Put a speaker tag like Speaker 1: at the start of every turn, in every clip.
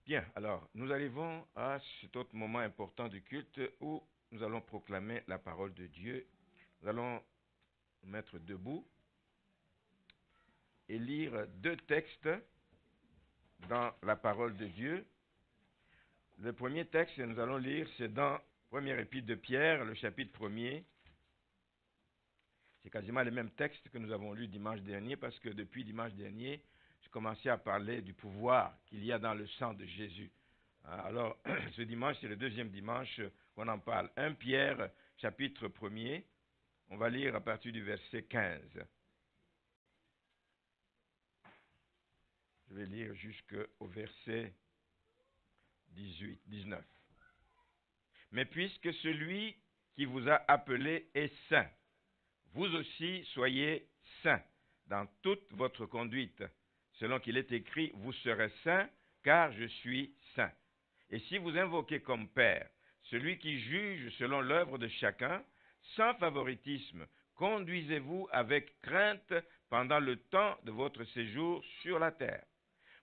Speaker 1: Bien, alors, nous arrivons à cet autre moment important du culte où nous allons proclamer la parole de Dieu. Nous allons nous mettre debout et lire deux textes dans la parole de Dieu. Le premier texte que nous allons lire, c'est dans la première épître de Pierre, le chapitre 1er. C'est quasiment le même texte que nous avons lu dimanche dernier, parce que depuis dimanche dernier, j'ai commencé à parler du pouvoir qu'il y a dans le sang de Jésus. Alors, ce dimanche, c'est le deuxième dimanche qu'on en parle. 1 Pierre, chapitre 1er, on va lire à partir du verset 15. Je vais lire jusqu'au verset 19. Mais puisque celui qui vous a appelé est saint, vous aussi soyez saints dans toute votre conduite, selon qu'il est écrit, vous serez saints, car je suis saint. Et si vous invoquez comme Père celui qui juge selon l'œuvre de chacun, sans favoritisme, conduisez-vous avec crainte pendant le temps de votre séjour sur la terre.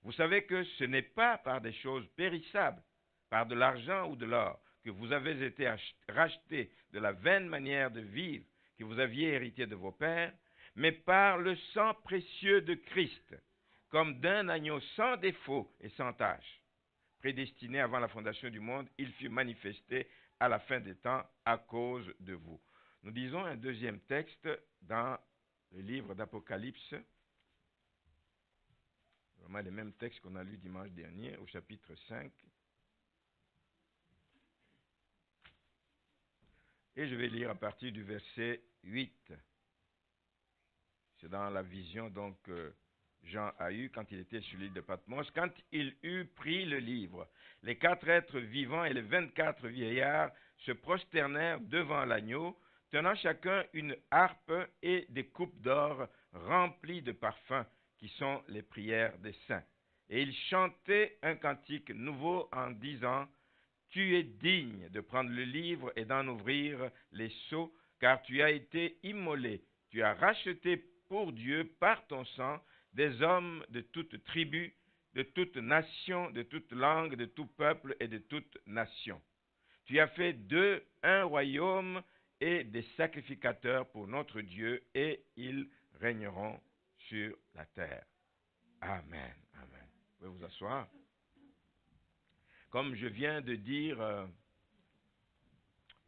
Speaker 1: Vous savez que ce n'est pas par des choses périssables, par de l'argent ou de l'or, que vous avez été rachetés de la vaine manière de vivre que vous aviez hérité de vos pères, mais par le sang précieux de Christ, comme d'un agneau sans défaut et sans tache. Prédestiné avant la fondation du monde, il fut manifesté à la fin des temps à cause de vous. Nous lisons un deuxième texte dans le livre d'Apocalypse, vraiment le même texte qu'on a lu dimanche dernier, au chapitre 5. Et je vais lire à partir du verset 8. C'est dans la vision donc Jean a eue quand il était sur l'île de Patmos. Quand il eut pris le livre, les 4 êtres vivants et les 24 vieillards se prosternèrent devant l'agneau, tenant chacun une harpe et des coupes d'or remplies de parfums, qui sont les prières des saints. Et ils chantaient un cantique nouveau en disant, « Tu es digne de prendre le livre et d'en ouvrir les sceaux, car tu as été immolé, tu as racheté pour Dieu par ton sang des hommes de toute tribu, de toute nation, de toute langue, de tout peuple et de toute nation. Tu as fait d'eux un royaume et des sacrificateurs pour notre Dieu, et ils régneront sur la terre. » Amen. Amen. Vous pouvez vous asseoir. Comme je viens de dire,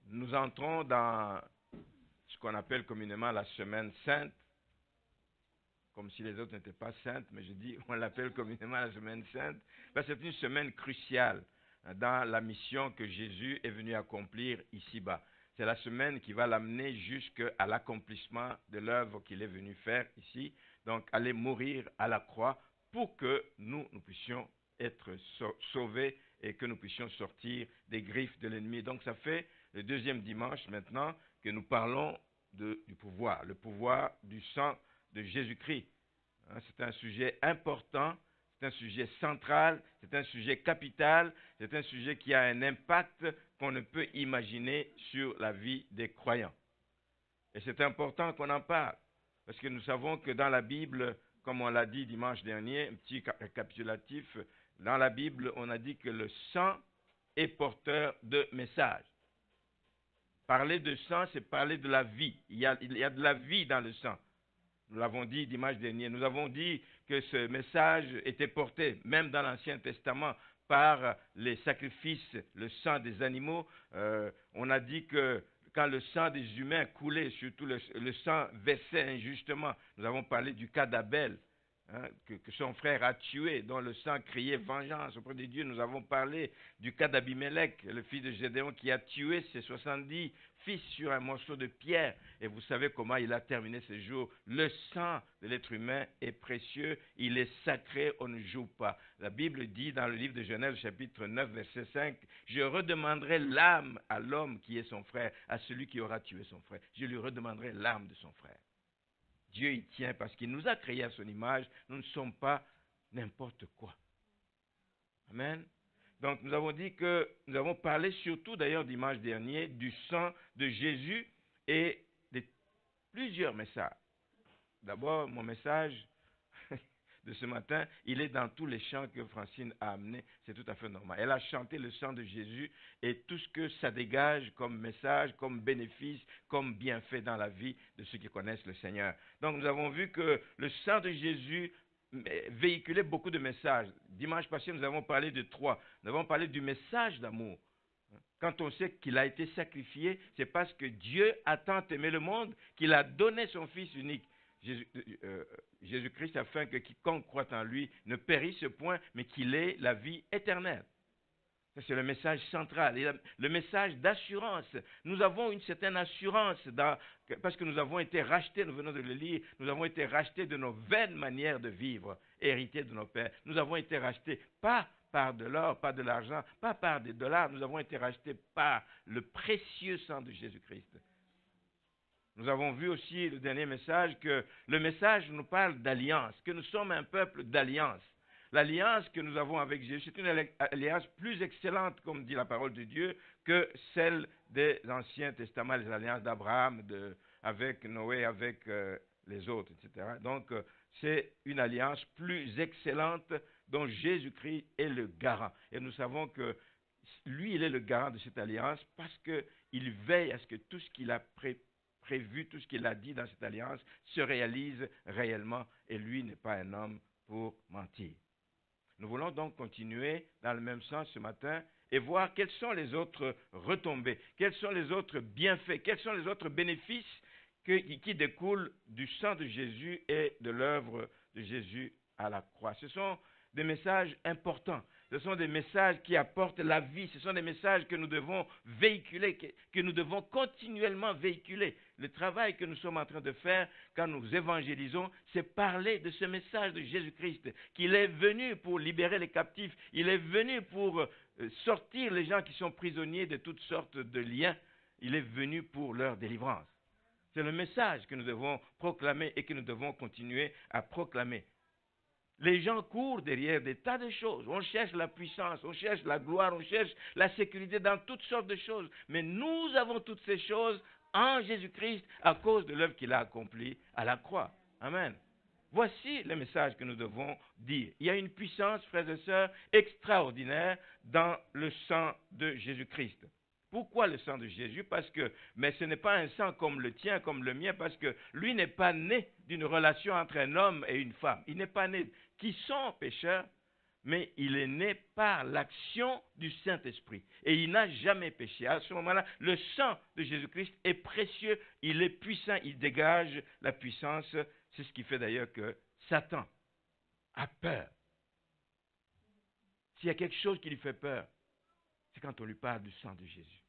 Speaker 1: nous entrons dans ce qu'on appelle communément la semaine sainte, comme si les autres n'étaient pas saintes, mais je dis, on l'appelle communément la semaine sainte. C'est une semaine cruciale dans la mission que Jésus est venu accomplir ici-bas. C'est la semaine qui va l'amener jusqu'à l'accomplissement de l'œuvre qu'il est venu faire ici, donc aller mourir à la croix pour que nous puissions être sauvés et que nous puissions sortir des griffes de l'ennemi. Donc ça fait le deuxième dimanche maintenant que nous parlons du pouvoir, le pouvoir du sang de Jésus-Christ. C'est un sujet important, c'est un sujet central, c'est un sujet capital, c'est un sujet qui a un impact qu'on ne peut imaginer sur la vie des croyants. Et c'est important qu'on en parle, parce que nous savons que dans la Bible, comme on l'a dit dimanche dernier, un petit récapitulatif, dans la Bible, on a dit que le sang est porteur de messages. Parler de sang, c'est parler de la vie. Il y a de la vie dans le sang. Nous l'avons dit dimanche dernier. Nous avons dit que ce message était porté, même dans l'Ancien Testament, par les sacrifices, le sang des animaux. On a dit que quand le sang des humains coulait, surtout le sang versait injustement. Nous avons parlé du cas d'Abel, que son frère a tué, dont le sang criait vengeance auprès de Dieu. Nous avons parlé du cas d'Abimelech, le fils de Gédéon, qui a tué ses 70 fils sur un morceau de pierre. Et vous savez comment il a terminé ses jours. Le sang de l'être humain est précieux, il est sacré, on ne joue pas. La Bible dit dans le livre de Genèse, chapitre 9, verset 5, « Je redemanderai l'âme à l'homme qui est son frère, à celui qui aura tué son frère. Je lui redemanderai l'âme de son frère. » Dieu y tient parce qu'il nous a créés à son image. Nous ne sommes pas n'importe quoi. Amen. Donc nous avons dit que nous avons parlé surtout d'ailleurs dimanche dernier du sang de Jésus et de plusieurs messages. D'abord mon message de ce matin, il est dans tous les chants que Francine a amenés. C'est tout à fait normal. Elle a chanté le sang de Jésus et tout ce que ça dégage comme message, comme bénéfice, comme bienfait dans la vie de ceux qui connaissent le Seigneur. Donc nous avons vu que le sang de Jésus véhiculait beaucoup de messages. Dimanche passé, nous avons parlé de 3. Nous avons parlé du message d'amour. Quand on sait qu'il a été sacrifié, c'est parce que Dieu a tant aimé le monde qu'il a donné son Fils unique, Jésus-Christ, afin que quiconque croit en lui ne périsse point, mais qu'il ait la vie éternelle. Ça, c'est le message central, et le message d'assurance. Nous avons une certaine assurance parce que nous avons été rachetés, nous venons de le lire, nous avons été rachetés de nos vaines manières de vivre, hérités de nos pères. Nous avons été rachetés pas par de l'or, pas de l'argent, pas par des dollars, nous avons été rachetés par le précieux sang de Jésus-Christ. Nous avons vu aussi le dernier message que le message nous parle d'alliance, que nous sommes un peuple d'alliance. L'alliance que nous avons avec Jésus, c'est une alliance plus excellente, comme dit la parole de Dieu, que celle des Anciens Testaments, les alliances d'Abraham, avec Noé, avec les autres, etc. Donc, c'est une alliance plus excellente dont Jésus-Christ est le garant. Et nous savons que lui, il est le garant de cette alliance parce qu'il veille à ce que tout ce qu'il a prévu, tout ce qu'il a dit dans cette alliance se réalise réellement. Et lui n'est pas un homme pour mentir. Nous voulons donc continuer dans le même sens ce matin et voir quelles sont les autres retombées, quels sont les autres bienfaits, quels sont les autres bénéfices qui découlent du sang de Jésus et de l'œuvre de Jésus à la croix. Ce sont des messages importants, ce sont des messages qui apportent la vie, ce sont des messages que nous devons véhiculer, que nous devons continuellement véhiculer. Le travail que nous sommes en train de faire quand nous évangélisons, c'est parler de ce message de Jésus-Christ, qu'il est venu pour libérer les captifs, il est venu pour sortir les gens qui sont prisonniers de toutes sortes de liens, il est venu pour leur délivrance. C'est le message que nous devons proclamer et que nous devons continuer à proclamer. Les gens courent derrière des tas de choses. On cherche la puissance, on cherche la gloire, on cherche la sécurité dans toutes sortes de choses. Mais nous avons toutes ces choses en Jésus-Christ à cause de l'œuvre qu'il a accomplie à la croix. Amen. Voici le message que nous devons dire. Il y a une puissance, frères et sœurs, extraordinaire dans le sang de Jésus-Christ. Pourquoi le sang de Jésus? Mais ce n'est pas un sang comme le tien, comme le mien, parce que lui n'est pas né d'une relation entre un homme et une femme. Il n'est pas né qui sont pécheurs, mais il est né par l'action du Saint-Esprit. Et il n'a jamais péché. À ce moment-là, le sang de Jésus-Christ est précieux, il est puissant, il dégage la puissance. C'est ce qui fait d'ailleurs que Satan a peur. S'il y a quelque chose qui lui fait peur, c'est quand on lui parle du sang de Jésus.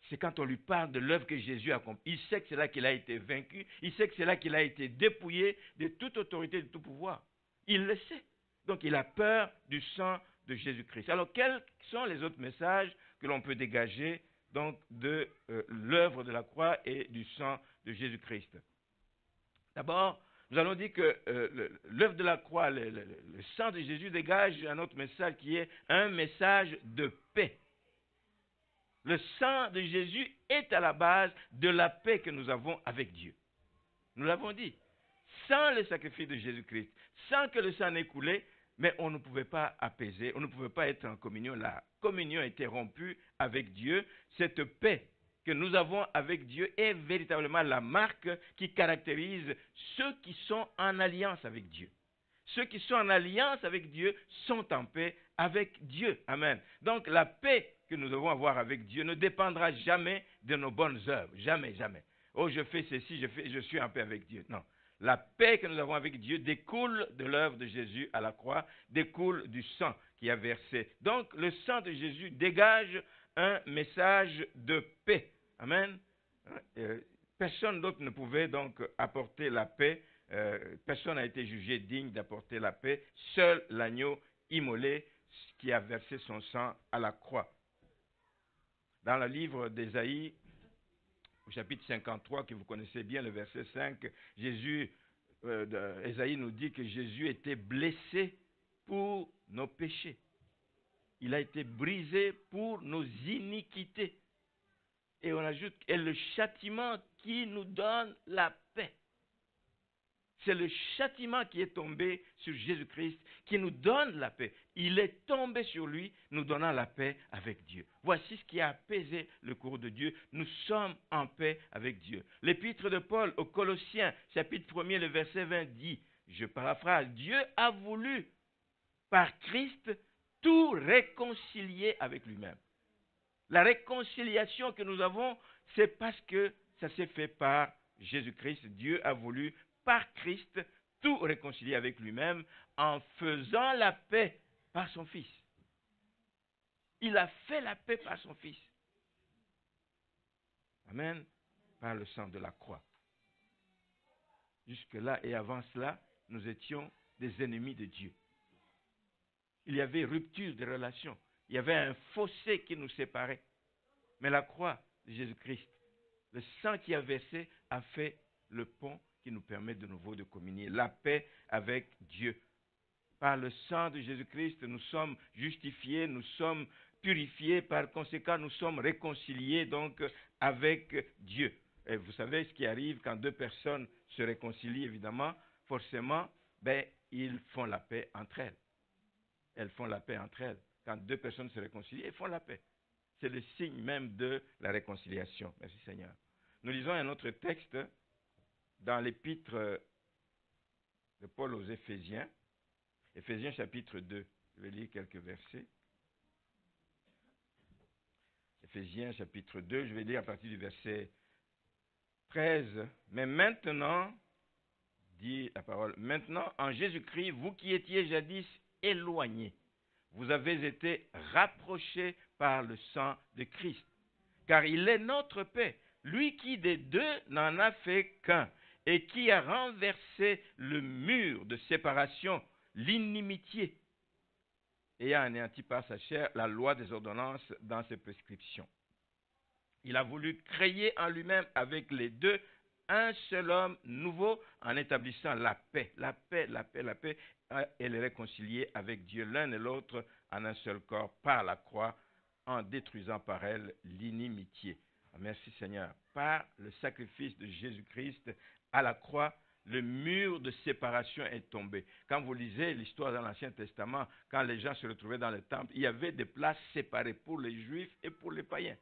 Speaker 1: C'est quand on lui parle de l'œuvre que Jésus a accomplie. Il sait que c'est là qu'il a été vaincu. Il sait que c'est là qu'il a été dépouillé de toute autorité, de tout pouvoir. Il le sait. Donc il a peur du sang de Jésus-Christ. Alors quels sont les autres messages que l'on peut dégager donc, de l'œuvre de la croix et du sang de Jésus-Christ? D'abord, nous allons dire que l'œuvre de la croix, le sang de Jésus dégage un autre message qui est un message de paix. Le sang de Jésus est à la base de la paix que nous avons avec Dieu. Nous l'avons dit. Sans le sacrifice de Jésus-Christ, sans que le sang n'ait coulé, mais on ne pouvait pas apaiser, on ne pouvait pas être en communion. La communion était rompue avec Dieu. Cette paix que nous avons avec Dieu est véritablement la marque qui caractérise ceux qui sont en alliance avec Dieu. Ceux qui sont en alliance avec Dieu sont en paix avec Dieu. Amen. Donc la paix que nous devons avoir avec Dieu ne dépendra jamais de nos bonnes œuvres. Jamais, jamais. Oh, je fais ceci, je suis en paix avec Dieu. Non. La paix que nous avons avec Dieu découle de l'œuvre de Jésus à la croix, découle du sang qui a versé. Donc le sang de Jésus dégage un message de paix. Amen. Personne d'autre ne pouvait donc apporter la paix. Personne n'a été jugé digne d'apporter la paix. Seul l'agneau immolé qui a versé son sang à la croix. Dans le livre d'Ésaïe, au chapitre 53, que vous connaissez bien, le verset 5, Ésaïe nous dit que Jésus était blessé pour nos péchés. Il a été brisé pour nos iniquités. Et on ajoute, et le châtiment qui nous donne la paix. C'est le châtiment qui est tombé sur Jésus-Christ qui nous donne la paix. Il est tombé sur lui, nous donnant la paix avec Dieu. Voici ce qui a apaisé le cours de Dieu. Nous sommes en paix avec Dieu. L'épître de Paul aux Colossiens, chapitre 1er, le verset 20 dit, je paraphrase, Dieu a voulu par Christ tout réconcilier avec lui-même. La réconciliation que nous avons, c'est parce que ça s'est fait par Jésus-Christ. Dieu a voulu, par Christ, tout réconcilier avec lui-même en faisant la paix par son Fils. Il a fait la paix par son Fils. Amen. Par le sang de la croix. Jusque-là et avant cela, nous étions des ennemis de Dieu. Il y avait rupture de relations. Il y avait un fossé qui nous séparait. Mais la croix de Jésus-Christ, le sang qui a versé, a fait le pont qui nous permet de nouveau de communier. La paix avec Dieu. Par le sang de Jésus-Christ, nous sommes justifiés, nous sommes purifiés. Par conséquent, nous sommes réconciliés donc avec Dieu. Et vous savez ce qui arrive quand deux personnes se réconcilient, évidemment, forcément, ils font la paix entre elles. Elles font la paix entre elles. Quand deux personnes se réconcilient, elles font la paix. C'est le signe même de la réconciliation. Merci Seigneur. Nous lisons un autre texte dans l'épître de Paul aux Éphésiens. Éphésiens chapitre 2. Je vais lire quelques versets. Éphésiens chapitre 2, je vais lire à partir du verset 13. Mais maintenant, dit la parole, maintenant en Jésus-Christ, vous qui étiez jadis éloignés, vous avez été rapprochés par le sang de Christ. Car il est notre paix, lui qui des deux n'en a fait qu'un, et qui a renversé le mur de séparation, l'inimitié, et a anéanti par sa chair la loi des ordonnances dans ses prescriptions. Il a voulu créer en lui-même avec les deux un seul homme nouveau en établissant la paix, et les réconcilier avec Dieu l'un et l'autre en un seul corps par la croix, en détruisant par elle l'inimitié. Merci Seigneur. Par le sacrifice de Jésus-Christ à la croix, le mur de séparation est tombé. Quand vous lisez l'histoire dans l'Ancien Testament, quand les gens se retrouvaient dans le temple, il y avait des places séparées pour les Juifs et pour les païens.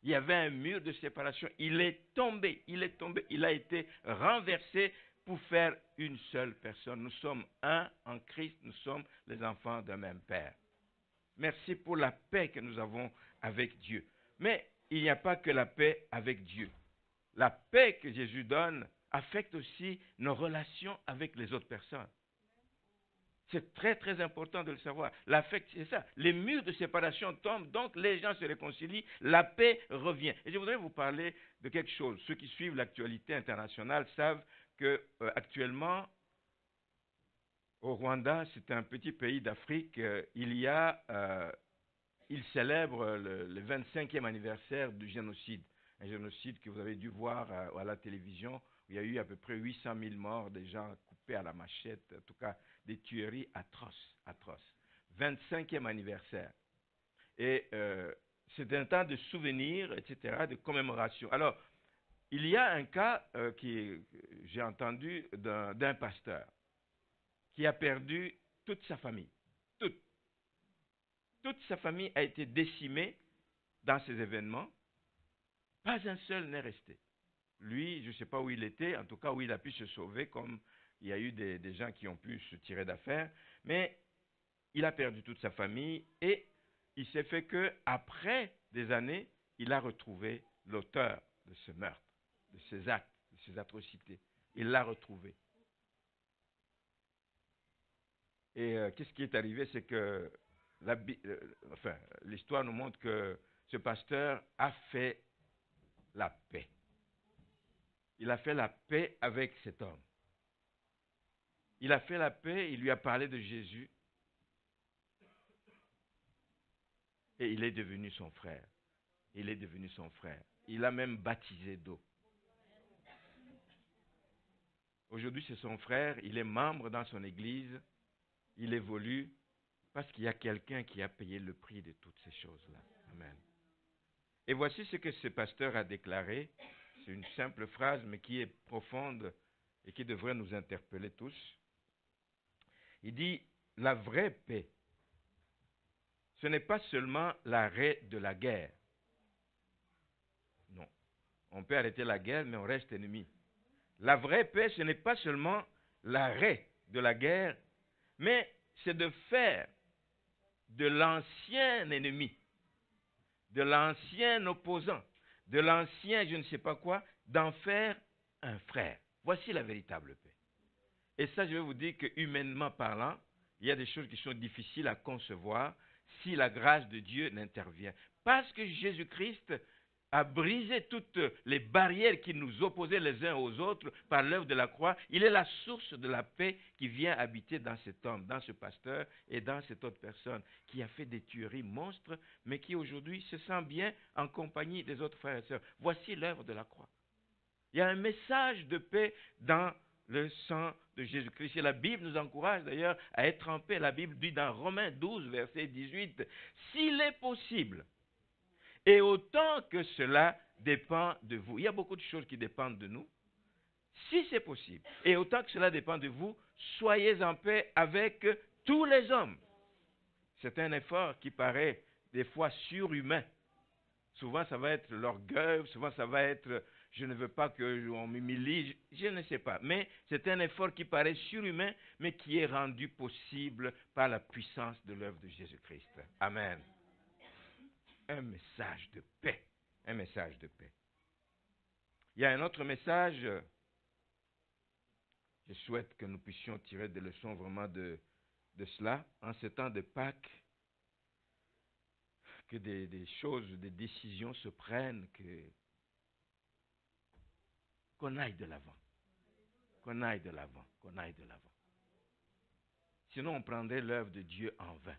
Speaker 1: Il y avait un mur de séparation. Il est tombé, il a été renversé pour faire une seule personne. Nous sommes un en Christ, nous sommes les enfants d'un même Père. Merci pour la paix que nous avons avec Dieu. Mais il n'y a pas que la paix avec Dieu. La paix que Jésus donne affecte aussi nos relations avec les autres personnes. C'est très très important de le savoir. L'affect, c'est ça. Les murs de séparation tombent, donc les gens se réconcilient, la paix revient. Et je voudrais vous parler de quelque chose. Ceux qui suivent l'actualité internationale savent que actuellement, au Rwanda, c'est un petit pays d'Afrique, il célèbre le 25e anniversaire du génocide. Un génocide que vous avez dû voir à la télévision, où il y a eu à peu près 800 000 morts, des gens coupés à la machette, en tout cas des tueries atroces. 25e anniversaire. Et c'est un temps de souvenirs, etc., de commémoration. Alors, il y a un cas j'ai entendu d'un pasteur qui a perdu toute sa famille. Toute sa famille a été décimée dans ces événements. Pas un seul n'est resté. Lui, je ne sais pas où il était, en tout cas où il a pu se sauver, comme il y a eu des gens qui ont pu se tirer d'affaire. Mais il a perdu toute sa famille et il s'est fait qu'après des années, il a retrouvé l'auteur de ce meurtre, de ces actes, de ces atrocités. Il l'a retrouvé. Et qu'est-ce qui est arrivé? C'est que l'histoire nous montre que ce pasteur a fait la paix. Il a fait la paix avec cet homme. Il a fait la paix, il lui a parlé de Jésus. Et il est devenu son frère. Il est devenu son frère. Il l'a même baptisé d'eau. Aujourd'hui, c'est son frère. Il est membre dans son église. Il évolue parce qu'il y a quelqu'un qui a payé le prix de toutes ces choses-là. Amen. Et voici ce que ce pasteur a déclaré. C'est une simple phrase, mais qui est profonde et qui devrait nous interpeller tous. Il dit, la vraie paix, ce n'est pas seulement l'arrêt de la guerre. Non, on peut arrêter la guerre, mais on reste ennemi. La vraie paix, ce n'est pas seulement l'arrêt de la guerre, mais c'est de faire de l'ancien ennemi, de l'ancien opposant, de l'ancien je ne sais pas quoi, d'en faire un frère. Voici la véritable paix. Et ça, je vais vous dire que humainement parlant, il y a des choses qui sont difficiles à concevoir si la grâce de Dieu n'intervient. Parce que Jésus-Christ a brisé toutes les barrières qui nous opposaient les uns aux autres par l'œuvre de la croix. Il est la source de la paix qui vient habiter dans cet homme, dans ce pasteur et dans cette autre personne qui a fait des tueries monstres, mais qui aujourd'hui se sent bien en compagnie des autres frères et sœurs. Voici l'œuvre de la croix. Il y a un message de paix dans le sang de Jésus-Christ. Et la Bible nous encourage d'ailleurs à être en paix. La Bible dit dans Romains 12, verset 18, « S'il est possible, et autant que cela dépend de vous. » Il y a beaucoup de choses qui dépendent de nous. Si c'est possible, et autant que cela dépend de vous, soyez en paix avec tous les hommes. C'est un effort qui paraît des fois surhumain. Souvent, ça va être l'orgueil, souvent, ça va être « je ne veux pas qu'on m'humilie », je ne sais pas. Mais c'est un effort qui paraît surhumain, mais qui est rendu possible par la puissance de l'œuvre de Jésus-Christ. Amen. Un message de paix. Un message de paix. Il y a un autre message. Je souhaite que nous puissions tirer des leçons vraiment de cela. En ce temps de Pâques, que des choses, des décisions se prennent, qu'on aille de l'avant. Qu'on aille de l'avant. Qu'on aille de l'avant. Sinon, on prendrait l'œuvre de Dieu en vain.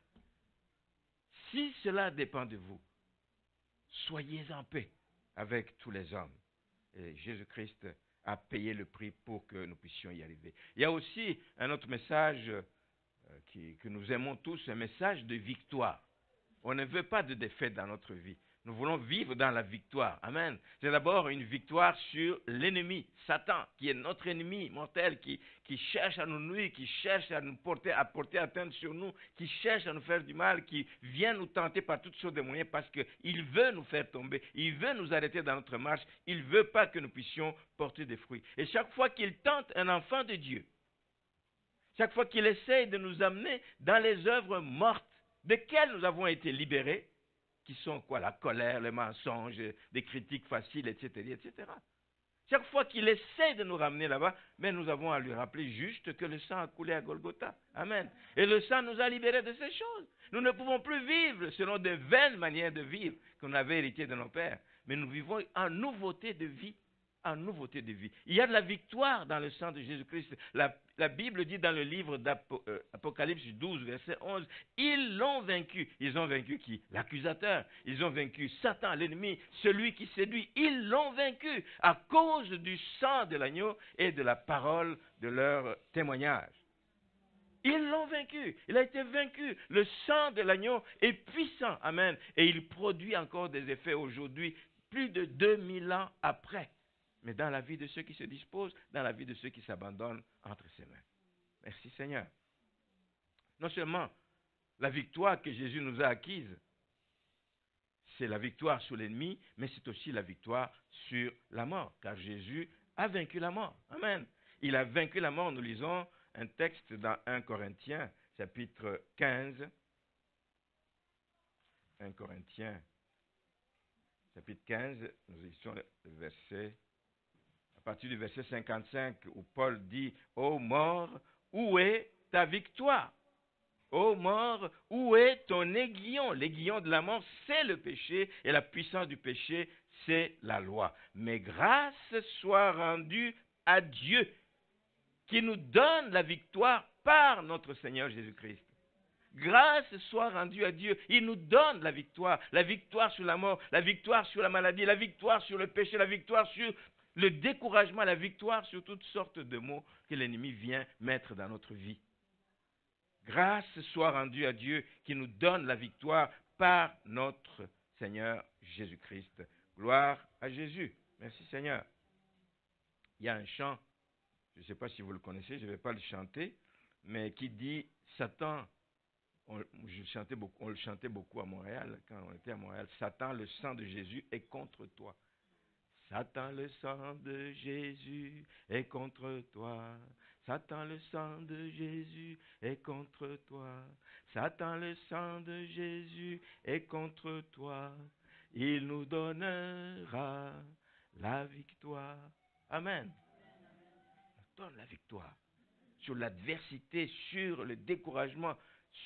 Speaker 1: Si cela dépend de vous, soyez en paix avec tous les hommes. Et Jésus-Christ a payé le prix pour que nous puissions y arriver. Il y a aussi un autre message que nous aimons tous, un message de victoire. On ne veut pas de défaite dans notre vie. Nous voulons vivre dans la victoire. Amen. C'est d'abord une victoire sur l'ennemi, Satan, qui est notre ennemi mortel, qui cherche à nous nuire, qui cherche à nous porter atteinte sur nous, qui cherche à nous faire du mal, qui vient nous tenter par toutes sortes de moyens parce qu'il veut nous faire tomber, il veut nous arrêter dans notre marche, il ne veut pas que nous puissions porter des fruits. Et chaque fois qu'il tente un enfant de Dieu, chaque fois qu'il essaye de nous amener dans les œuvres mortes desquelles nous avons été libérés, qui sont quoi? La colère, les mensonges, des critiques faciles, etc., etc. Chaque fois qu'il essaie de nous ramener là-bas, mais nous avons à lui rappeler juste que le sang a coulé à Golgotha. Amen. Et le sang nous a libérés de ces choses. Nous ne pouvons plus vivre selon de vaines manières de vivre qu'on avait héritées de nos pères, mais nous vivons en nouveauté de vie. En nouveauté de vie. Il y a de la victoire dans le sang de Jésus-Christ. La Bible dit dans le livre d'Apocalypse 12, verset 11, ils l'ont vaincu. Ils ont vaincu qui? L'accusateur. Ils ont vaincu Satan, l'ennemi, celui qui séduit. Ils l'ont vaincu à cause du sang de l'agneau et de la parole de leur témoignage. Ils l'ont vaincu. Il a été vaincu. Le sang de l'agneau est puissant. Amen. Et il produit encore des effets aujourd'hui, plus de 2000 ans après. Mais dans la vie de ceux qui se disposent, dans la vie de ceux qui s'abandonnent entre ses mains. Merci Seigneur. Non seulement la victoire que Jésus nous a acquise, c'est la victoire sur l'ennemi, mais c'est aussi la victoire sur la mort, car Jésus a vaincu la mort. Amen. Il a vaincu la mort. Nous lisons un texte dans 1 Corinthiens, chapitre 15. 1 Corinthiens, chapitre 15, nous lisons le verset... à partir du verset 55, où Paul dit « Ô mort, où est ta victoire? Ô mort, où est ton aiguillon? » L'aiguillon de la mort, c'est le péché, et la puissance du péché, c'est la loi. Mais grâce soit rendue à Dieu, qui nous donne la victoire par notre Seigneur Jésus-Christ. Grâce soit rendue à Dieu. Il nous donne la victoire sur la mort, la victoire sur la maladie, la victoire sur le péché, la victoire sur le découragement, la victoire sur toutes sortes de maux que l'ennemi vient mettre dans notre vie. Grâce soit rendue à Dieu qui nous donne la victoire par notre Seigneur Jésus-Christ. Gloire à Jésus. Merci Seigneur. Il y a un chant, je ne sais pas si vous le connaissez, je ne vais pas le chanter, mais qui dit Satan, on le chantait beaucoup à Montréal, quand on était à Montréal, Satan, le sang de Jésus est contre toi. Satan, le sang de Jésus est contre toi. Satan, le sang de Jésus est contre toi. Satan, le sang de Jésus est contre toi. Il nous donnera la victoire. Amen. Il nous donne la victoire sur l'adversité, sur le découragement,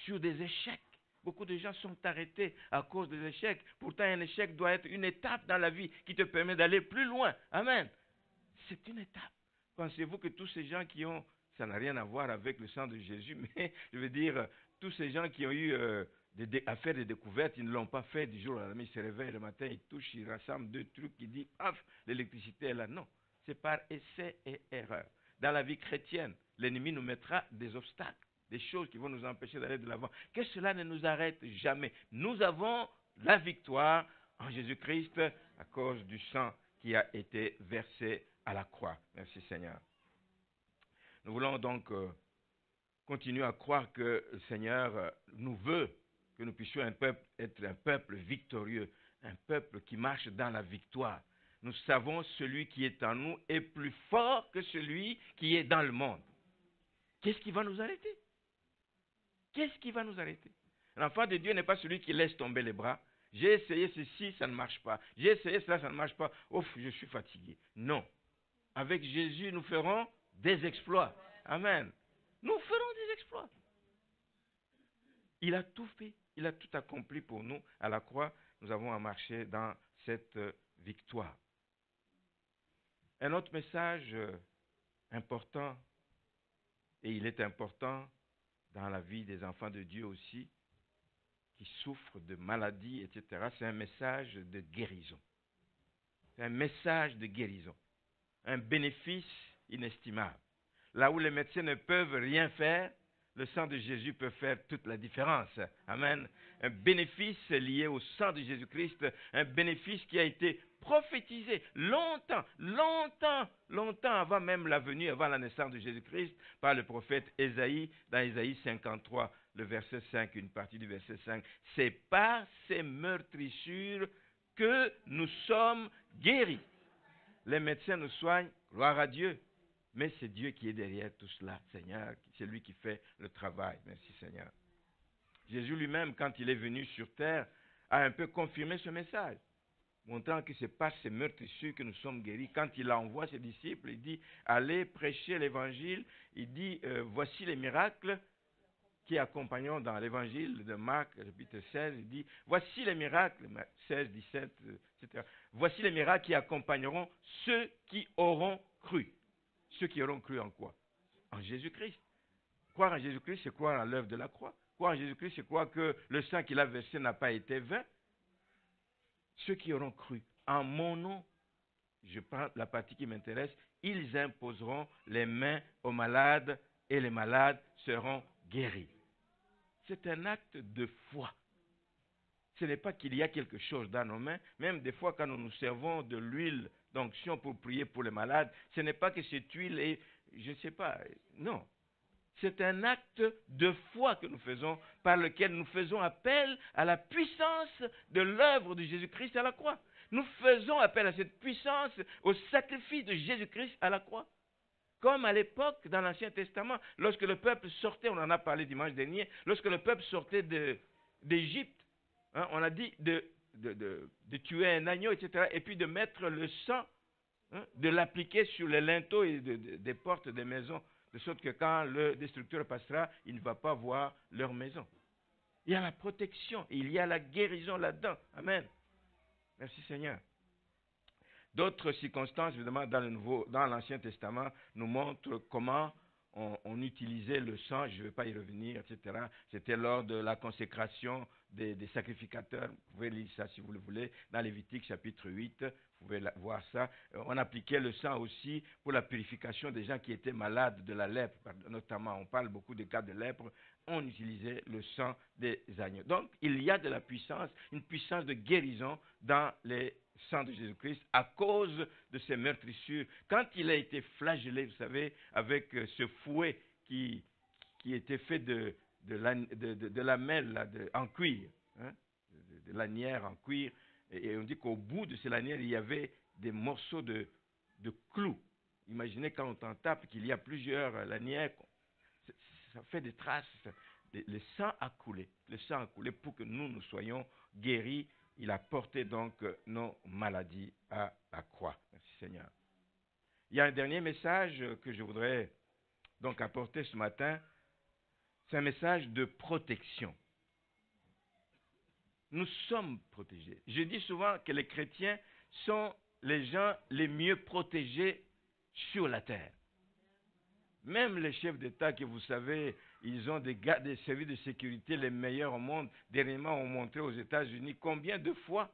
Speaker 1: sur des échecs. Beaucoup de gens sont arrêtés à cause des échecs. Pourtant, un échec doit être une étape dans la vie qui te permet d'aller plus loin. Amen. C'est une étape. Pensez-vous que tous ces gens qui ont, ça n'a rien à voir avec le sang de Jésus, mais je veux dire, tous ces gens qui ont eu à faire des découvertes, ils ne l'ont pas fait du jour au lendemain. Ils se réveillent le matin, ils touchent, ils rassemblent deux trucs, ils disent, paf, l'électricité est là. Non, c'est par essai et erreur. Dans la vie chrétienne, l'ennemi nous mettra des obstacles, des choses qui vont nous empêcher d'aller de l'avant. Que cela ne nous arrête jamais. Nous avons la victoire en Jésus-Christ à cause du sang qui a été versé à la croix. Merci Seigneur. Nous voulons donc continuer à croire que le Seigneur nous veut que nous puissions être un peuple victorieux, un peuple qui marche dans la victoire. Nous savons celui qui est en nous est plus fort que celui qui est dans le monde. Qu'est-ce qui va nous arrêter? Qu'est-ce qui va nous arrêter? L'enfant de Dieu n'est pas celui qui laisse tomber les bras. J'ai essayé ceci, ça ne marche pas. J'ai essayé cela, ça ne marche pas. Ouf, je suis fatigué. Non. Avec Jésus, nous ferons des exploits. Amen. Nous ferons des exploits. Il a tout fait. Il a tout accompli pour nous à la croix. Nous avons à marcher dans cette victoire. Un autre message important, et il est important dans la vie des enfants de Dieu aussi, qui souffrent de maladies, etc., c'est un message de guérison. C'est un message de guérison. Un bénéfice inestimable. Là où les médecins ne peuvent rien faire, le sang de Jésus peut faire toute la différence. Amen. Un bénéfice lié au sang de Jésus-Christ, un bénéfice qui a été prophétisé longtemps avant même la venue, avant la naissance de Jésus-Christ, par le prophète Ésaïe, dans Ésaïe 53, le verset 5, une partie du verset 5. C'est par ces meurtrissures que nous sommes guéris. Les médecins nous soignent, gloire à Dieu. Mais c'est Dieu qui est derrière tout cela, Seigneur. C'est lui qui fait le travail. Merci, Seigneur. Jésus lui-même, quand il est venu sur terre, a un peu confirmé ce message, montrant que c'est par ces meurtrissures que nous sommes guéris. Quand il envoie ses disciples, il dit, allez prêcher l'évangile. Il dit, voici les miracles qui accompagneront dans l'évangile de Marc, chapitre 16. Il dit, voici les miracles, 16, 17, etc. Voici les miracles qui accompagneront ceux qui auront cru. Ceux qui auront cru en quoi? En Jésus-Christ. Croire en Jésus-Christ, c'est croire en l'œuvre de la croix. Croire en Jésus-Christ, c'est croire que le sang qu'il a versé n'a pas été vain. Ceux qui auront cru en mon nom, je prends la partie qui m'intéresse, ils imposeront les mains aux malades et les malades seront guéris. C'est un acte de foi. Ce n'est pas qu'il y a quelque chose dans nos mains. Même des fois, quand nous nous servons de l'huile d'onction pour prier pour les malades, ce n'est pas que cette huile est, je ne sais pas, non. C'est un acte de foi que nous faisons, par lequel nous faisons appel à la puissance de l'œuvre de Jésus-Christ à la croix. Nous faisons appel à cette puissance, au sacrifice de Jésus-Christ à la croix. Comme à l'époque, dans l'Ancien Testament, lorsque le peuple sortait, on en a parlé dimanche dernier, lorsque le peuple sortait d'Égypte, hein, on a dit de tuer un agneau, etc., et puis de mettre le sang, hein, de l'appliquer sur les linteaux et des portes des maisons, de sorte que quand le destructeur passera, il ne va pas voir leur maison. Il y a la protection, il y a la guérison là-dedans. Amen. Merci Seigneur. D'autres circonstances, évidemment, dans l'Ancien Testament, nous montrent comment on utilisait le sang, je ne vais pas y revenir, etc. C'était lors de la consécration des sacrificateurs. Vous pouvez lire ça si vous le voulez, dans Lévitique chapitre 8, vous pouvez voir ça. On appliquait le sang aussi pour la purification des gens qui étaient malades de la lèpre, notamment. On parle beaucoup des cas de lèpre. On utilisait le sang des agneaux. Donc, il y a de la puissance, une puissance de guérison dans les sang de Jésus-Christ à cause de ses meurtrissures. Quand il a été flagellé, vous savez, avec ce fouet qui était fait de lamelles là, en cuir, hein, de lanières en cuir, et on dit qu'au bout de ces lanières, il y avait des morceaux de clous. Imaginez quand on t'en tape qu'il y a plusieurs lanières, ça fait des traces. Le sang a coulé. Le sang a coulé pour que nous soyons guéris. Il a porté donc nos maladies à la croix. Merci Seigneur. Il y a un dernier message que je voudrais donc apporter ce matin. C'est un message de protection. Nous sommes protégés. Je dis souvent que les chrétiens sont les gens les mieux protégés sur la terre. Même les chefs d'État que vous savez, ils ont des services de sécurité les meilleurs au monde. Dernièrement, on montrait aux États-Unis combien de fois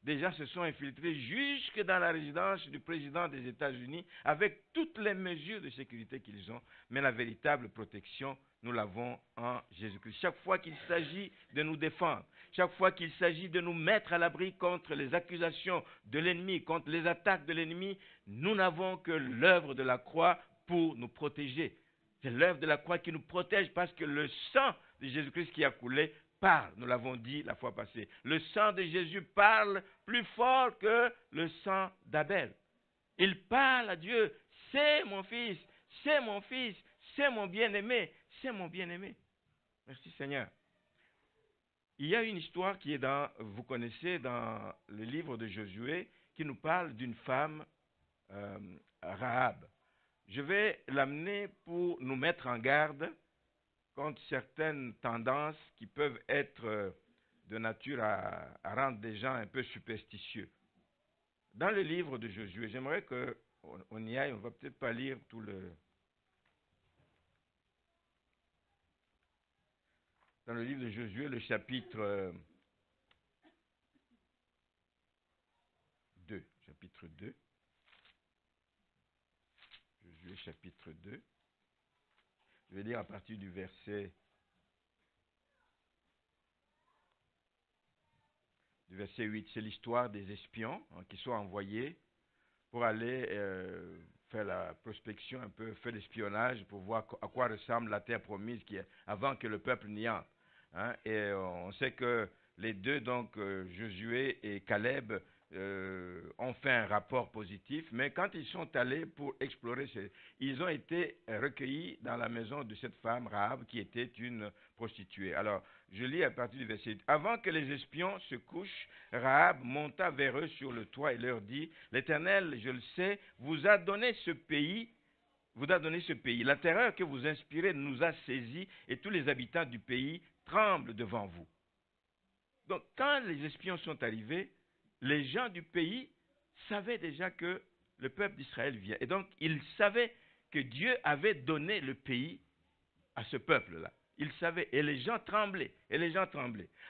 Speaker 1: des gens se sont infiltrés jusque dans la résidence du président des États-Unis avec toutes les mesures de sécurité qu'ils ont. Mais la véritable protection, nous l'avons en Jésus-Christ. Chaque fois qu'il s'agit de nous défendre, chaque fois qu'il s'agit de nous mettre à l'abri contre les accusations de l'ennemi, contre les attaques de l'ennemi, nous n'avons que l'œuvre de la croix pour nous protéger. C'est l'œuvre de la croix qui nous protège parce que le sang de Jésus-Christ qui a coulé parle, nous l'avons dit la fois passée. Le sang de Jésus parle plus fort que le sang d'Abel. Il parle à Dieu, c'est mon fils, c'est mon fils, c'est mon bien-aimé, c'est mon bien-aimé. Merci Seigneur. Il y a une histoire qui est vous connaissez, dans le livre de Josué, qui nous parle d'une femme, Rahab. Je vais l'amener pour nous mettre en garde contre certaines tendances qui peuvent être de nature à rendre des gens un peu superstitieux. Dans le livre de Josué, j'aimerais qu'on y aille, on ne va peut-être pas lire tout le... Dans le livre de Josué, le chapitre 2. Chapitre 2. Josué, chapitre 2. Je vais lire à partir du verset 8. C'est l'histoire des espions qui sont envoyés pour aller faire la prospection, un peu faire l'espionnage pour voir à quoi ressemble la terre promise avant que le peuple n'y entre. Hein. Et on sait que les deux, donc Josué et Caleb, ont fait un rapport positif, mais quand ils sont allés pour explorer, ils ont été recueillis dans la maison de cette femme, Rahab, qui était une prostituée. Alors, je lis à partir du verset 8. Avant que les espions se couchent, Rahab monta vers eux sur le toit et leur dit, « L'Éternel, je le sais, vous a donné ce pays. La terreur que vous inspirez nous a saisis et tous les habitants du pays tremblent devant vous. » Donc, quand les espions sont arrivés, les gens du pays savaient déjà que le peuple d'Israël vient. Et donc, ils savaient que Dieu avait donné le pays à ce peuple-là. Ils savaient, et les gens tremblaient,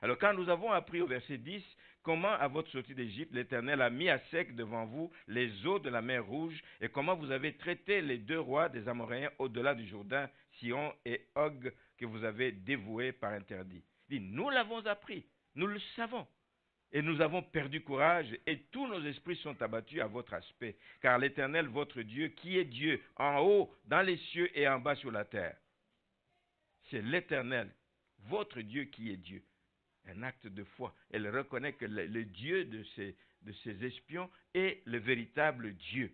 Speaker 1: Alors, quand nous avons appris au verset 10, comment à votre sortie d'Égypte, l'Éternel a mis à sec devant vous les eaux de la mer Rouge, et comment vous avez traité les deux rois des Amoréens au-delà du Jourdain, Sihon et Og, que vous avez dévoués par interdit. Il dit, nous l'avons appris, nous le savons. Et nous avons perdu courage et tous nos esprits sont abattus à votre aspect. Car l'Éternel, votre Dieu, qui est Dieu, en haut, dans les cieux et en bas sur la terre. C'est l'Éternel, votre Dieu qui est Dieu. Un acte de foi. Elle reconnaît que le Dieu de ces espions est le véritable Dieu.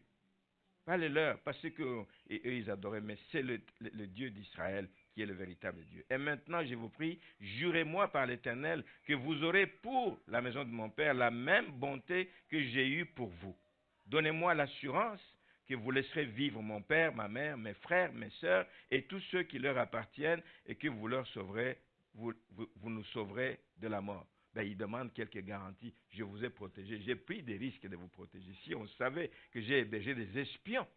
Speaker 1: Pas le leur, parce qu'eux ils adoraient, mais c'est le Dieu d'Israël qui est le véritable Dieu. Et maintenant, je vous prie, jurez-moi par l'Éternel que vous aurez pour la maison de mon Père la même bonté que j'ai eue pour vous. Donnez-moi l'assurance que vous laisserez vivre mon père, ma mère, mes frères, mes sœurs et tous ceux qui leur appartiennent et que vous leur sauverez, vous nous sauverez de la mort. Ben, il demande quelques garanties. Je vous ai protégé. J'ai pris des risques de vous protéger. Si on savait que j'ai hébergé des espions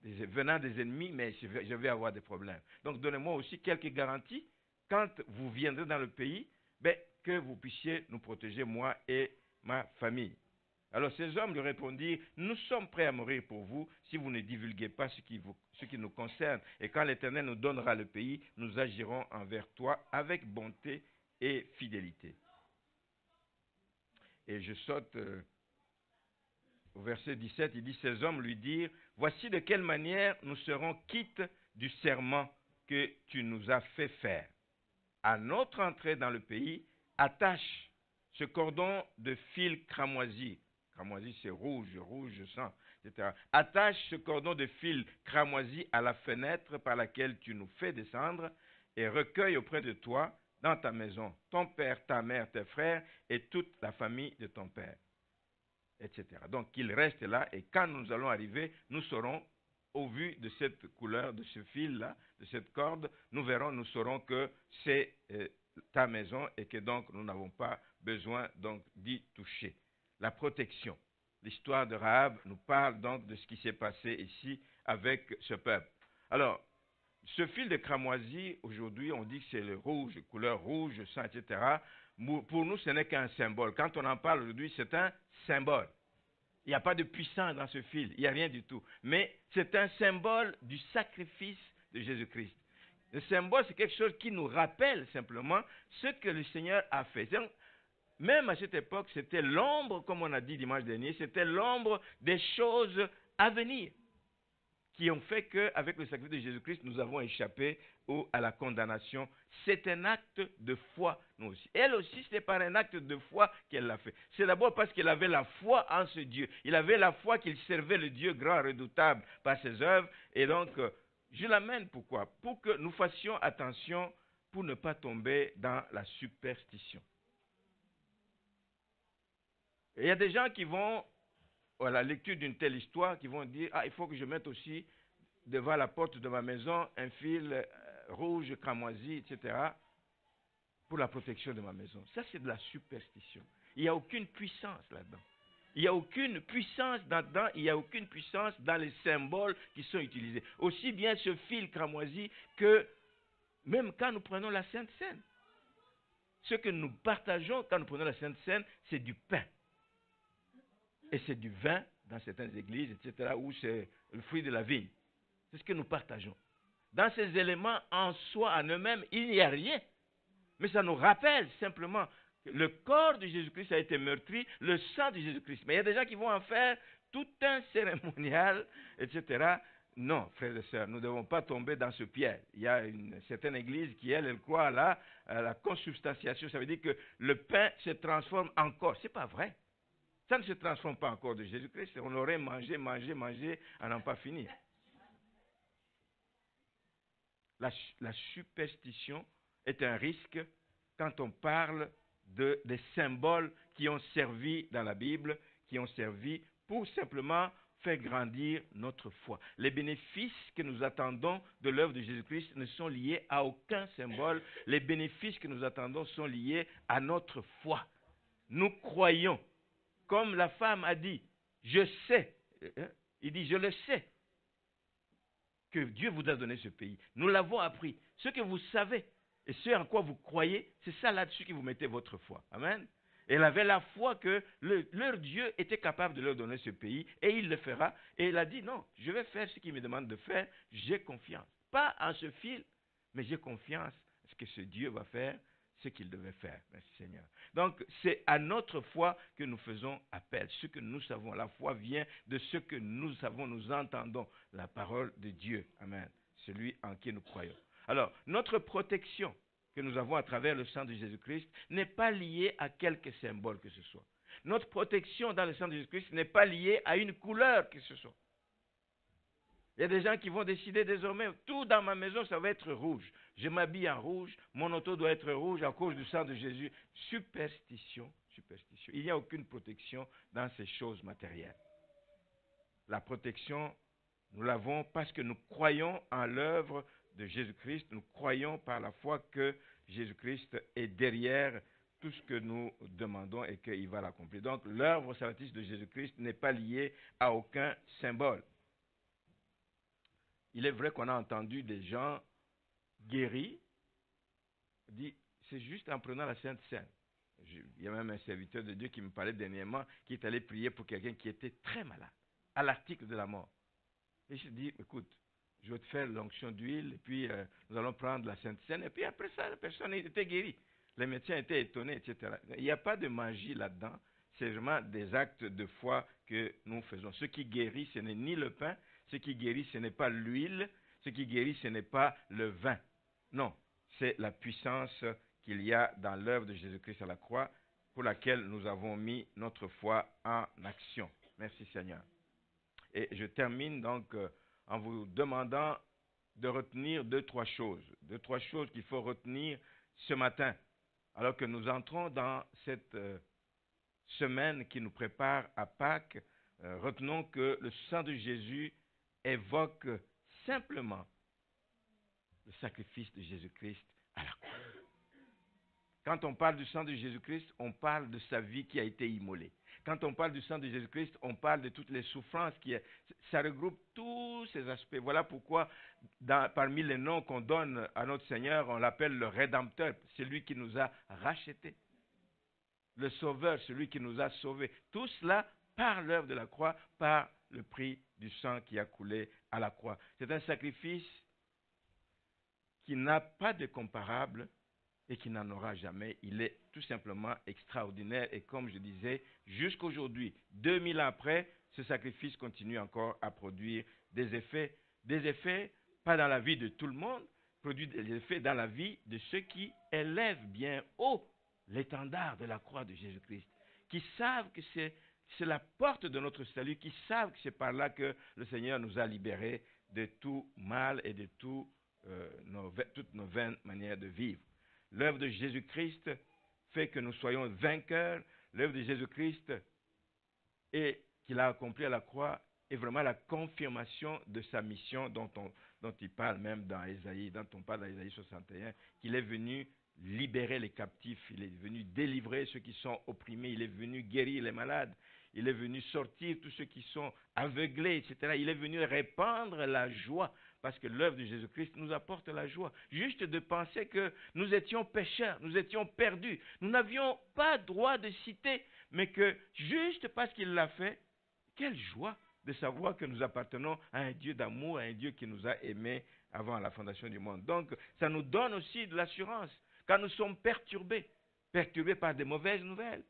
Speaker 1: venant des ennemis, mais je vais avoir des problèmes. Donc, donnez-moi aussi quelques garanties quand vous viendrez dans le pays, ben, que vous puissiez nous protéger, moi et ma famille. Alors, ces hommes lui répondirent, nous sommes prêts à mourir pour vous si vous ne divulguez pas ce qui nous concerne. Et quand l'Éternel nous donnera le pays, nous agirons envers toi avec bonté et fidélité. Et je saute au verset 17, il dit, ces hommes lui dirent, voici de quelle manière nous serons quittes du serment que tu nous as fait faire. À notre entrée dans le pays, attache ce cordon de fil cramoisi. Cramoisi, c'est rouge, rouge sang, etc. Attache ce cordon de fil cramoisi à la fenêtre par laquelle tu nous fais descendre et recueille auprès de toi, dans ta maison, ton père, ta mère, tes frères et toute la famille de ton père, etc. Donc, qu'il reste là et quand nous allons arriver, nous saurons, au vu de cette couleur, de ce fil-là, de cette corde, nous verrons, nous saurons que c'est ta maison et que donc nous n'avons pas besoin donc d'y toucher. La protection. L'histoire de Rahab nous parle donc de ce qui s'est passé ici avec ce peuple. Alors, ce fil de cramoisi, aujourd'hui, on dit que c'est le rouge, couleur rouge, sang, etc. Pour nous, ce n'est qu'un symbole. Quand on en parle aujourd'hui, c'est un symbole. Il n'y a pas de puissance dans ce fil, il n'y a rien du tout. Mais c'est un symbole du sacrifice de Jésus-Christ. Le symbole, c'est quelque chose qui nous rappelle simplement ce que le Seigneur a fait. Même à cette époque, c'était l'ombre, comme on a dit dimanche dernier, c'était l'ombre des choses à venir qui ont fait qu'avec le sacrifice de Jésus-Christ, nous avons échappé à la condamnation. C'est un acte de foi, nous aussi. Elle aussi, c'est par un acte de foi qu'elle l'a fait. C'est d'abord parce qu'elle avait la foi en ce Dieu. Il avait la foi qu'il servait le Dieu grand, redoutable par ses œuvres. Et donc, je l'amène pourquoi? Pour que nous fassions attention pour ne pas tomber dans la superstition. Et il y a des gens qui vont, à la lecture d'une telle histoire, qui vont dire, il faut que je mette aussi devant la porte de ma maison un fil rouge, cramoisi, etc., pour la protection de ma maison. Ça, c'est de la superstition. Il n'y a aucune puissance là-dedans. Il n'y a aucune puissance là-dedans, il n'y a aucune puissance dans les symboles qui sont utilisés. Aussi bien ce fil cramoisi que même quand nous prenons la Sainte Seine. Ce que nous partageons quand nous prenons la Sainte Seine, c'est du pain. Et c'est du vin dans certaines églises, etc., où c'est le fruit de la vigne. C'est ce que nous partageons. Dans ces éléments en soi, en eux-mêmes, il n'y a rien. Mais ça nous rappelle simplement que le corps de Jésus-Christ a été meurtri, le sang de Jésus-Christ. Mais il y a des gens qui vont en faire tout un cérémonial, etc. Non, frères et sœurs, nous ne devons pas tomber dans ce piège. Il y a une certaine église qui, elle croit à la consubstantiation. Ça veut dire que le pain se transforme en corps. Ce n'est pas vrai. Ça ne se transforme pas en corps de Jésus-Christ. On aurait mangé, à n'en pas finir. La superstition est un risque quand on parle des symboles qui ont servi dans la Bible, qui ont servi pour simplement faire grandir notre foi. Les bénéfices que nous attendons de l'œuvre de Jésus-Christ ne sont liés à aucun symbole. Les bénéfices que nous attendons sont liés à notre foi. Nous croyons, comme la femme a dit, je sais, il dit je le sais, que Dieu vous a donné ce pays. Nous l'avons appris. Ce que vous savez et ce en quoi vous croyez, c'est ça là-dessus que vous mettez votre foi. Amen. Elle avait la foi que leur Dieu était capable de leur donner ce pays et il le fera. Et elle a dit non, je vais faire ce qu'il me demande de faire. J'ai confiance. Pas en ce fil, mais j'ai confiance à ce que ce Dieu va faire ce qu'il devait faire. Merci Seigneur. Donc, c'est à notre foi que nous faisons appel. Ce que nous savons, la foi vient de ce que nous savons, nous entendons, la parole de Dieu. Amen. Celui en qui nous croyons. Alors, notre protection que nous avons à travers le sang de Jésus-Christ n'est pas liée à quelque symbole que ce soit. Notre protection dans le sang de Jésus-Christ n'est pas liée à une couleur que ce soit. Il y a des gens qui vont décider désormais, tout dans ma maison, ça va être rouge. Je m'habille en rouge, mon auto doit être rouge à cause du sang de Jésus. Superstition, superstition. Il n'y a aucune protection dans ces choses matérielles. La protection, nous l'avons parce que nous croyons en l'œuvre de Jésus-Christ. Nous croyons par la foi que Jésus-Christ est derrière tout ce que nous demandons et qu'il va l'accomplir. Donc, l'œuvre salvatrice de Jésus-Christ n'est pas liée à aucun symbole. Il est vrai qu'on a entendu des gens guéris dire c'est juste en prenant la Sainte Seine. Il y a même un serviteur de Dieu qui me parlait dernièrement qui est allé prier pour quelqu'un qui était très malade, à l'article de la mort. Et je dis, écoute, je vais te faire l'onction d'huile et puis nous allons prendre la Sainte Seine. Et puis après ça, la personne était guérie. Les médecins étaient étonnés, etc. Il n'y a pas de magie là-dedans. c'est vraiment des actes de foi que nous faisons. Ce qui guérit, ce n'est ni le pain, ce qui guérit, ce n'est pas l'huile, ce qui guérit, ce n'est pas le vin. Non, c'est la puissance qu'il y a dans l'œuvre de Jésus-Christ à la croix pour laquelle nous avons mis notre foi en action. Merci Seigneur. Et je termine donc en vous demandant de retenir deux, trois choses qu'il faut retenir ce matin, alors que nous entrons dans cette semaine qui nous prépare à Pâques. Retenons que le sang de Jésus évoque simplement le sacrifice de Jésus-Christ à la croix. Quand on parle du sang de Jésus-Christ, on parle de sa vie qui a été immolée. Quand on parle du sang de Jésus-Christ, on parle de toutes les souffrances. Ça regroupe tous ces aspects. Voilà pourquoi, parmi les noms qu'on donne à notre Seigneur, on l'appelle le Rédempteur, celui qui nous a rachetés. Le Sauveur, celui qui nous a sauvés. Tout cela par l'œuvre de la croix, par le prix du sang qui a coulé à la croix. C'est un sacrifice qui n'a pas de comparable et qui n'en aura jamais. Il est tout simplement extraordinaire. Et comme je disais, jusqu'aujourd'hui, 2000 ans après, ce sacrifice continue encore à produire des effets. Des effets, pas dans la vie de tout le monde, produit des effets dans la vie de ceux qui élèvent bien haut l'étendard de la croix de Jésus-Christ, qui savent que c'est la porte de notre salut, qui savent que c'est par là que le Seigneur nous a libérés de tout mal et de toutes nos vaines manières de vivre. L'œuvre de Jésus-Christ fait que nous soyons vainqueurs. L'œuvre de Jésus-Christ et qu'il a accompli à la croix est vraiment la confirmation de sa mission dont il parle même dans Ésaïe, dont on parle dans Ésaïe 61, qu'il est venu libérer les captifs, il est venu délivrer ceux qui sont opprimés, il est venu guérir les malades, il est venu sortir tous ceux qui sont aveuglés, etc. Il est venu répandre la joie, parce que l'œuvre de Jésus-Christ nous apporte la joie. Juste de penser que nous étions pécheurs, nous étions perdus, nous n'avions pas droit de citer, mais que juste parce qu'il l'a fait, quelle joie de savoir que nous appartenons à un Dieu d'amour, à un Dieu qui nous a aimés avant la fondation du monde. Donc, ça nous donne aussi de l'assurance quand nous sommes perturbés par des mauvaises nouvelles,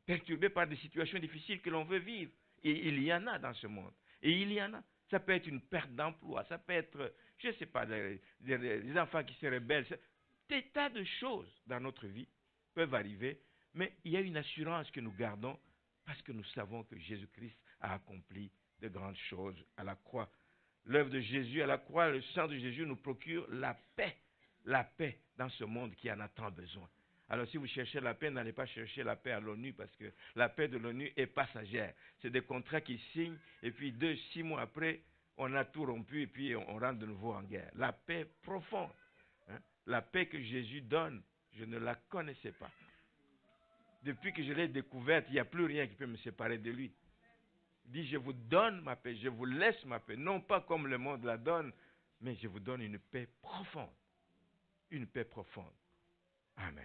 Speaker 1: perturbés par des situations difficiles que l'on veut vivre. Et il y en a dans ce monde. Et il y en a. Ça peut être une perte d'emploi, ça peut être, je ne sais pas, des enfants qui se rebellent. Des tas de choses dans notre vie peuvent arriver, mais il y a une assurance que nous gardons parce que nous savons que Jésus-Christ a accompli de grandes choses à la croix. L'œuvre de Jésus à la croix, le sang de Jésus nous procure la paix dans ce monde qui en a tant besoin. Alors si vous cherchez la paix, n'allez pas chercher la paix à l'ONU parce que la paix de l'ONU est passagère. C'est des contrats qu'ils signent et puis 6 mois après, on a tout rompu et puis on rentre de nouveau en guerre. La paix profonde, la paix que Jésus donne, je ne la connaissais pas. Depuis que je l'ai découverte, il n'y a plus rien qui peut me séparer de lui. Il dit, je vous donne ma paix, je vous laisse ma paix. Non pas comme le monde la donne, mais je vous donne une paix profonde. Une paix profonde. Amen.